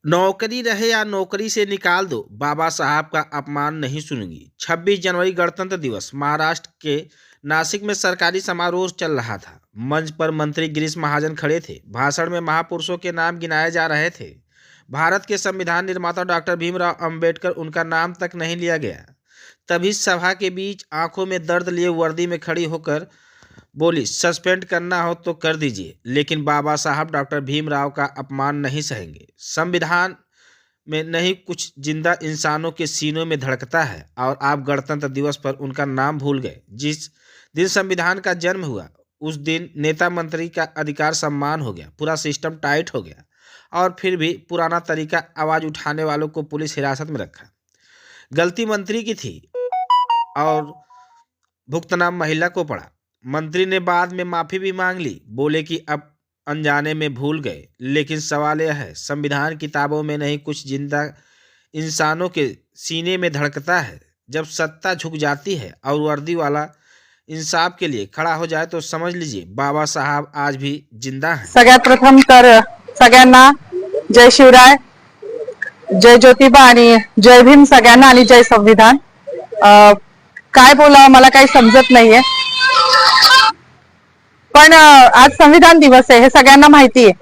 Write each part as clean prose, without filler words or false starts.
नौकरी रहे या नौकरी से निकाल दो, बाबा साहब का अपमान नहीं सुनूंगी। 26 जनवरी गणतंत्र दिवस महाराष्ट्र के नासिक में सरकारी समारोह चल रहा था। मंच पर मंत्री गिरीश महाजन खड़े थे। भाषण में महापुरुषों के नाम गिनाए जा रहे थे। भारत के संविधान निर्माता डॉक्टर भीमराव अंबेडकर, उनका नाम तक नहीं लिया गया। तभी सभा के बीच आंखों में दर्द लिए वर्दी में खड़ी होकर बोली, सस्पेंड करना हो तो कर दीजिए, लेकिन बाबा साहब डॉक्टर भीमराव का अपमान नहीं सहेंगे। संविधान में नहीं कुछ जिंदा इंसानों के सीनों में धड़कता है, और आप गणतंत्र दिवस पर उनका नाम भूल गए। जिस दिन संविधान का जन्म हुआ उस दिन नेता मंत्री का अधिकार सम्मान हो गया, पूरा सिस्टम टाइट हो गया, और फिर भी पुराना तरीका आवाज उठाने वालों को पुलिस हिरासत में रखा। गलती मंत्री की थी और भुगतना महिला को पड़ा। मंत्री ने बाद में माफी भी मांग ली, बोले कि अब अनजाने में भूल गए। लेकिन सवाल यह है, संविधान किताबों में नहीं कुछ जिंदा इंसानों के सीने में धड़कता है। जब सत्ता झुक जाती है और वर्दी वाला इंसाफ के लिए खड़ा हो जाए तो समझ लीजिए बाबा साहब आज भी जिंदा हैं। सगळ्यात प्रथम तर सगळ्यांना जय शिवराय, जय ज्योतिबा आणि जय भीम सगळ्यांना, आणि जय संविधान। काय बोलावं मला काही समजत नाहीये, पण आज संविधान दिवस आहे हे सगळ्यांना माहिती आहे।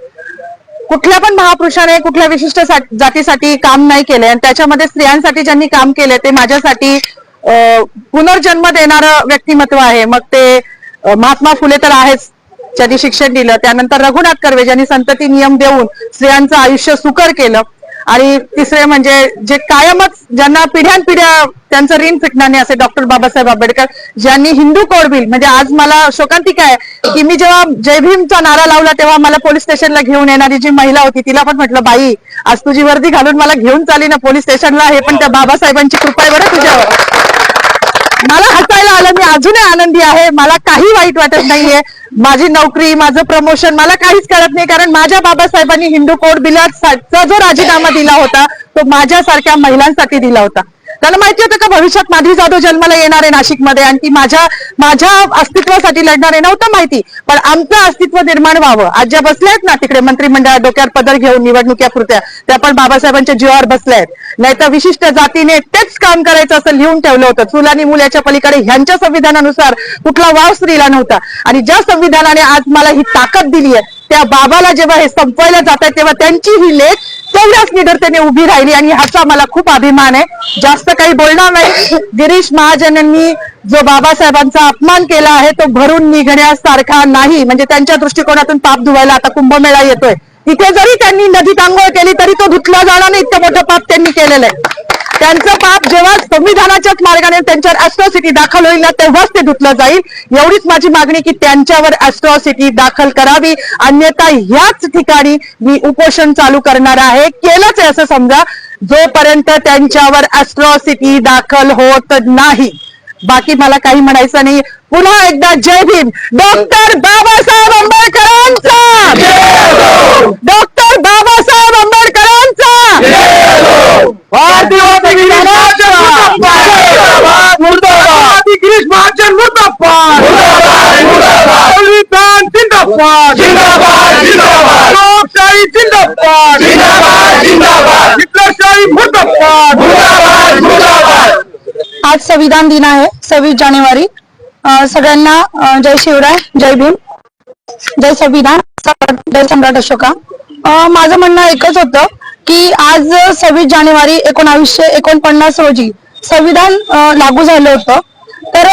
कुठल्या पण महापुरुषाने कुठल्या विशिष्ट जातीसाठी काम नाही केले, आणि त्याच्यामध्ये स्त्रियांसाठी ज्यांनी काम केले ते माझ्यासाठी पुनर्जन्म देणारं व्यक्तिमत्व आहे। मग ते महात्मा फुले तर आहेच, ज्यांनी शिक्षण दिलं, त्यानंतर रघुनाथ कर्वे ज्यांनी संतती नियम देऊन स्त्रियांचं आयुष्य सुकर केलं, आणि तिसरे म्हणजे जे कायमच ज्यांना पिढ्यानपिढ्या त्यांचं ऋण फिटणार नाही असे डॉक्टर बाबासाहेब आंबेडकर, ज्यांनी हिंदू कोड बिल, म्हणजे आज मला शोकांतिका आहे की मी जेव्हा जय भीमचा नारा लावला तेव्हा मला पोलीस स्टेशनला घेऊन येणारी जी महिला होती तिला पण म्हटलं, बाई आज तुझी वर्दी घालून मला घेऊन चालली ना पोलीस स्टेशनला, हे पण त्या बाबासाहेबांची कृपा आहे बरं तुझ्यावर। मला हसायला आलं, मी अजूनही आनंदी आहे, मला काही वाईट वाटत नाहीये। माझी नोकरी, माझं प्रमोशन मला काहीच कळत नाही, कारण माझ्या बाबासाहेबांनी हिंदू कोड बिलाचा जो राजीनामा दिला होता तो माझ्यासारख्या महिलांसाठी दिला होता। त्यांना माहिती होतं का भविष्यात माधवी जाधव जन्माला येणार आहे नाशिकमध्ये, आणि ती माझ्या अस्तित्वासाठी लढणार आहे, नव्हतं माहिती, पण आमचं अस्तित्व निर्माण व्हावं। आज ज्या बसल्या आहेत ना तिकडे मंत्रिमंडळात डोक्यावर पदर घेऊन निवडणुकीपुरत्या, त्या पण बाबासाहेबांच्या जीवावर बसल्या आहेत। नाही तर विशिष्ट जातीने तेच काम करायचं असं लिहून ठेवलं होतं। चूल आणि मूल याच्या पलीकडे ह्यांच्या संविधानानुसार कुठला वाव स्त्रीला नव्हता, आणि ज्या संविधानाने आज मला ही ताकद दिली आहे त्या बाबाला जेव्हा हे संपवायला जात आहे तेव्हा त्यांची ही लेख तेवढ्याच निडरतेने उभी राहिली, आणि ह्याचा मला खूप अभिमान आहे। जास्त काही बोलणार नाही। गिरीश महाजनांनी जो बाबासाहेबांचा अपमान केला आहे तो भरून निघण्यासारखा नाही, म्हणजे त्यांच्या दृष्टिकोनातून पाप धुवायला आता कुंभमेळा येतोय, तिथे जरी त्यांनी नदीत आंघोळ केली तरी तो धुतला जाणार नाही, इतकं मोठं पाप त्यांनी केलेलं आहे। त्यांचं पाप जेव्हा संविधानाच्याच मार्गाने त्यांच्यावर ॲट्रॉसिटी दाखल होईल ना तेव्हाच ते धुतलं जाईल। एवढीच माझी मागणी की त्यांच्यावर ॲट्रॉसिटी दाखल करावी, अन्यथा ह्याच ठिकाणी मी उपोषण चालू करणार आहे। केलंच आहे असं समजा, जोपर्यंत त्यांच्यावर ॲट्रॉसिटी दाखल होत नाही। बाकी मला काही म्हणायचं नाही। पुन्हा एकदा जय भीम, डॉक्टर बाबासाहेब आंबेडकरांचा, डॉक्टर बाबासाहेब आंबेडकरांचा, गिरीश महाजन मुर्दाबाद, संविधान जिंदाबाद, लोकशाही जिंदाबाद, हिटलरशाही मुर्दाबाद। आज संविधान दिन आहे 26 जानेवारी। सगळ्यांना जय शिवराय, जय भीम, जय संविधान, जय सम्राट अशोका। माझं म्हणणं एकच होतं की आज 26 जानेवारी 1949 रोजी संविधान लागू झालं होतं। तर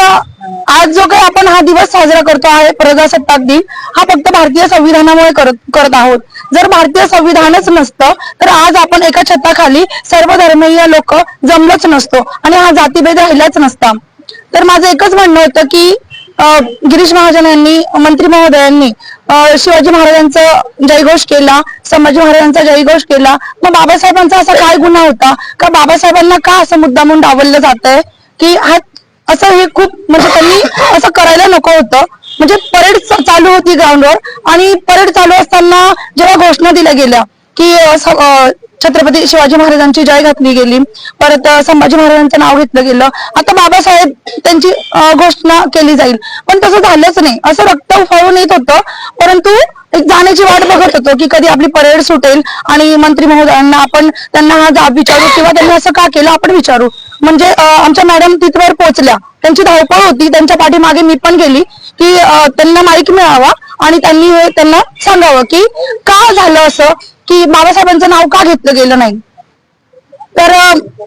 आज जो काही आपण हा दिवस साजरा करतो आहे प्रजासत्ताक दिन, हा फक्त भारतीय संविधानामुळे करत आहोत। जर भारतीय संविधानच नसतं तर आज आपण एका छताखाली सर्व धर्मीय लोक जमलोच नसतो, आणि हा जातीभेद राहिलाच नसता। तर माझं एकच म्हणणं होतं की गिरीश महाजन यांनी, मंत्री महोदयांनी शिवाजी महाराजांचा जयघोष केला, संभाजी महाराजांचा जयघोष केला, मग बाबासाहेबांचा असा काय गुन्हा होता का बाबासाहेबांना का असं मुद्दामून डावललं जात आहे की हा असं, हे खूप म्हणजे त्यांनी असं करायला नको होतं। म्हणजे परेड चालू होती ग्राउंडवर, आणि परेड चालू असताना जेव्हा घोषणा दिल्या गेल्या की छत्रपती शिवाजी महाराजांची जय घातली गेली, परत संभाजी महाराजांचं नाव घेतलं गेलं, आता बाबासाहेब त्यांची घोषणा केली जाईल, पण तसं झालंच नाही। असं रक्त उफाळून येत होतं, परंतु एक जाण्याची वाट बघत होतो की कधी आपली परेड सुटेल आणि मंत्री महोदयांना आपण त्यांना हा जाब विचारू किंवा त्यांनी असं का केलं आपण विचारू. म्हणजे आमच्या मॅडम तिथवर पोहोचल्या, त्यांची धावपळ होती, त्यांच्या पाठीमागे मी पण गेली की त्यांना माईक मिळावा आणि त्यांनी हे त्यांना सांगावं की का झालं असं की बाबासाहेबांचं नाव का घेतलं गेलं नाही. तर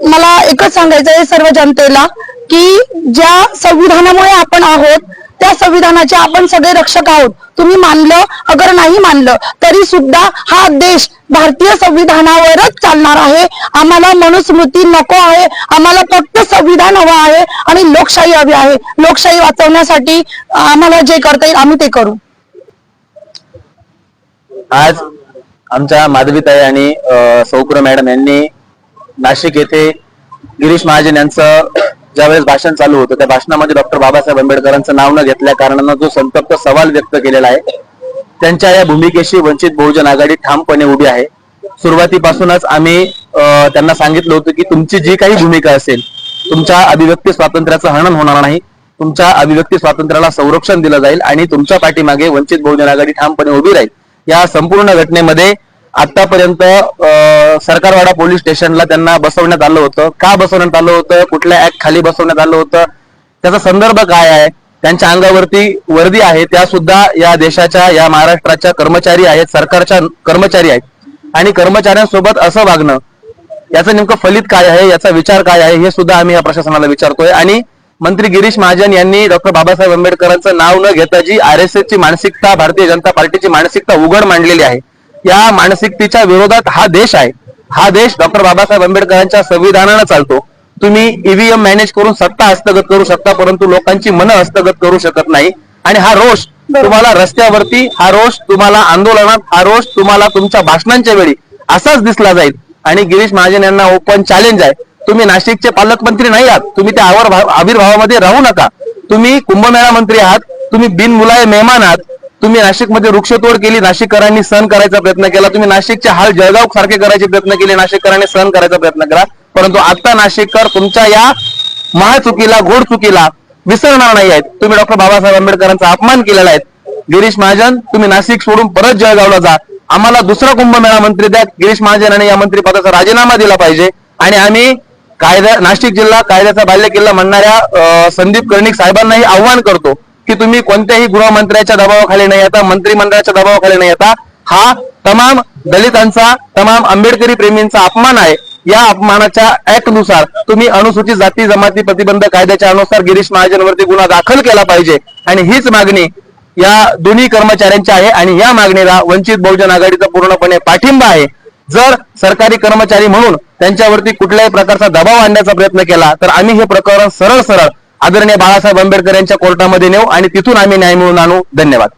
मला एकच सांगायचं आहे सर्व जनतेला की ज्या संविधानामुळे आपण आहोत त्या संविधानाचे आपण सगळे रक्षक आहोत. तुम्ही मानलं अगर नाही मानलं तरी सुद्धा हा देश भारतीय संविधानावरच चालणार आहे. आम्हाला मनुस्मृती नको आहे, आम्हाला फक्त संविधान हवं आहे आणि लोकशाही हवी आहे. लोकशाही वाचवण्यासाठी आम्हाला जे करता येईल आम्ही ते करू. आज आमच्या माधवीताई आणि सौकुर मॅडम यांनी नाशिक येथे गिरीश महाजन यांचं ज्यावेळेस भाषण चालू होतं त्या भाषणामध्ये डॉक्टर बाबासाहेब आंबेडकरांचं नाव न घेतल्या कारणानं जो संतप्त सवाल व्यक्त केलेला आहे, त्यांच्या या भूमिकेशी वंचित बहुजन आघाडी ठामपणे उभी आहे. सुरुवातीपासूनच आम्ही त्यांना सांगितलं होतं की तुमची जी काही भूमिका असेल, तुमच्या अभिव्यक्ती स्वातंत्र्याचं हनन होणार नाही, तुमच्या अभिव्यक्ती स्वातंत्र्याला संरक्षण दिलं जाईल आणि तुमच्या पाठीमागे वंचित बहुजन आघाडी ठामपणे उभी राहील. या संपूर्ण घटनेमध्ये आतापर्यंत सरकारवाडा पोलीस स्टेशनला त्यांना बसवण्यात आलं होतं. का बसवण्यात आलं होतं, कुठल्या ऍक्ट खाली बसवण्यात आलं होतं, त्याचा संदर्भ काय आहे, त्यांच्या अंगावरती वर्दी आहे, त्या सुद्धा या देशाच्या या महाराष्ट्राच्या कर्मचारी आहेत, सरकारच्या कर्मचारी आहेत आणि कर्मचाऱ्यांसोबत असं वागणं याचं नेमकं फलित काय आहे, याचा विचार काय आहे हे सुद्धा आम्ही या प्रशासनाला विचारतोय. आणि मंत्री गिरीश महाजन यांनी डॉक्टर बाबासाहेब आंबेडकरांचं नाव न घेता जी RSS ची मानसिकता, भारतीय जनता पार्टीची मानसिकता उघड मांडलेली आहे, या मानसिकतेच्या विरोधात हा देश आहे. हा देश डॉक्टर बाबासाहेब आंबेडकरांच्या संविधानानं चालतो. तुम्ही EVM मॅनेज करून सत्ता हस्तगत करू शकता, परंतु लोकांची मनं हस्तगत करू शकत नाही. आणि हा रोष तुम्हाला रस्त्यावरती, हा रोष तुम्हाला आंदोलनात, हा रोष तुम्हाला तुमच्या भाषणांच्या वेळी असाच दिसला जाईल. आणि गिरीश महाजन यांना ओपन चॅलेंज आहे, तुम्ही नाशिकचे पालकमंत्री नाही आहात, तुम्ही त्या आविर्भावामध्ये राहू नका. तुम्ही कुंभमेळा मंत्री आहात, तुम्ही बिनमुलाय मेहमान आहात. तुम्ही नाशिकमध्ये वृक्षतोड केली, नाशिककरांनी सहन करायचा प्रयत्न केला. तुम्ही नाशिकचे हाल जळगाव सारखे करायचे प्रयत्न केले, नाशिककरांनी सहन करायचा प्रयत्न केला. परंतु आता नाशिककर तुमच्या या महाचुकीला, घोड चुकीला विसरणार नाही आहेत. तुम्ही डॉक्टर बाबासाहेब आंबेडकरांचा अपमान केलेला आहे. गिरीश महाजन, तुम्ही नाशिक सोडून परत जळगावला जा. आम्हाला दुसरा कुंभमेळा मंत्री द्या. गिरीश महाजनांनी या मंत्रिपदाचा राजीनामा दिला पाहिजे. आणि आम्ही नाशिक जिल्हा कायद्याचा बालेकिल्ला म्हणणाऱ्या संदीप कर्णिक साहेबांनाही आव्हान करतो की तुम्ही कोणत्याही गृहमंत्र्याच्या दबावाखाली नाही येता, मंत्रिमंडळाच्या दबावाखाली नाही येता. हा तमाम दलितांचा, तमाम आंबेडकरी प्रेमींचा अपमान आहे. या अपमानाच्या ऍक्ट नुसार तुम्ही अनुसूचित जाती जमाती प्रतिबंध कायद्याच्या अनुसार गिरीश महाजनवरती गुन्हा दाखल केला पाहिजे. आणि हीच मागणी या दोन्ही कर्मचाऱ्यांची आहे आणि या मागणीला वंचित बहुजन आघाडीचा पूर्णपणे पाठिंबा आहे. जर सरकारी कर्मचारी म्हणून त्यांच्यावरती कुठल्याही प्रकारचा दबाव आणण्याचा प्रयत्न केला तर आम्ही हे प्रकरण सरळ आदरणीय बाळासाहेब आंबेडकर यांच्या कोर्टामध्ये नेऊ आणि तिथून आम्ही न्याय मिळवून आणू. धन्यवाद.